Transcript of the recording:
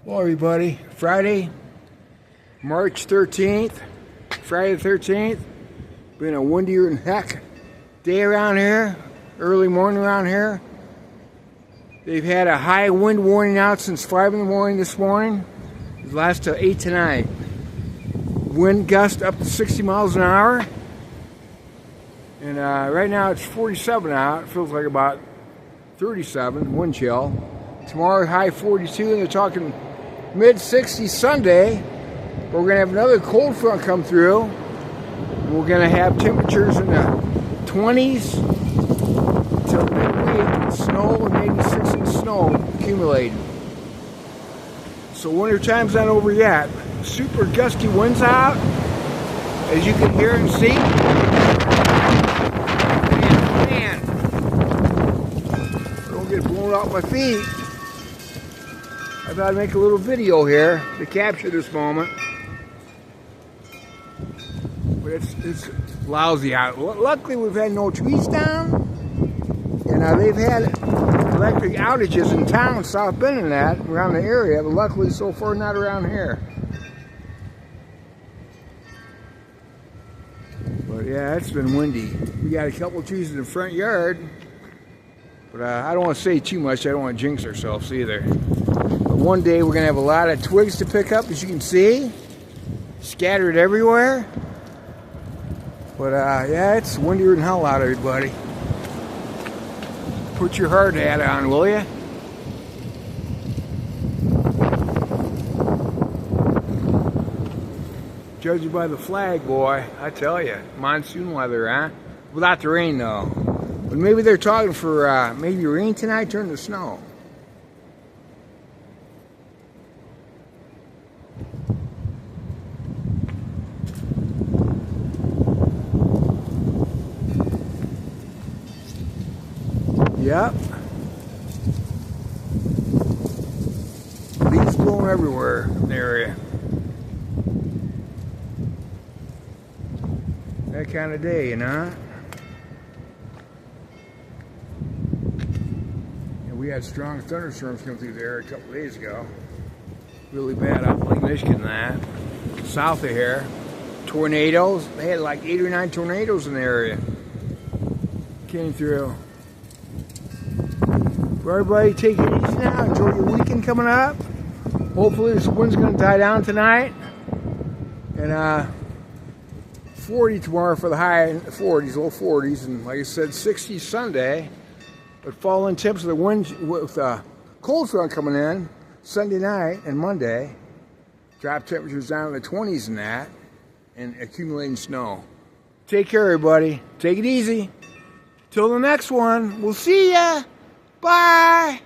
Hello everybody, Friday, March 13th, Friday the 13th. Been a windier than heck day around here, early morning around here. They've had a high wind warning out since 5 in the morning this morning. It lasts till 8 tonight. Wind gust up to 60 miles an hour. And right now it's 47 out, it feels like about 37, wind chill. Tomorrow high 42, and they're talking mid-60s Sunday. We're going to have another cold front come through. We're going to have temperatures in the 20s till midweek. Snow and maybe 6 inches snow accumulating. So winter time's not over yet. Super gusty winds out, as you can hear and see. Man, don't get blown off my feet. I thought I'd make a little video here to capture this moment. But it's lousy out. Luckily, we've had no trees down. And they've had electric outages in town, South Bend and that, around the area. But luckily, so far, not around here. But yeah, it's been windy. We got a couple of trees in the front yard. But I don't want to say too much. I don't want to jinx ourselves either. One day we're going to have a lot of twigs to pick up, as you can see, scattered everywhere. But yeah, it's windier than hell out, everybody. Put your hard hat on, will ya? Judging by the flag, boy, I tell you, monsoon weather, huh? Without the rain, though. But maybe they're talking for maybe rain tonight, turn to snow. Yep. Leaves blowing everywhere in the area. That kind of day, you know? And we had strong thunderstorms come through there a couple days ago. Really bad out in Lake Michigan and that. South of here. Tornadoes. They had like 8 or 9 tornadoes in the area. Came through. Everybody take it easy now. Enjoy your weekend coming up. Hopefully this wind's going to die down tonight. And 40 tomorrow for the high 40s, low 40s. And like I said, 60s Sunday. But falling temps of the wind with cold front coming in Sunday night and Monday. Drop temperatures down in the 20s and that. And accumulating snow. Take care, everybody. Take it easy. Till the next one. We'll see ya. Bye!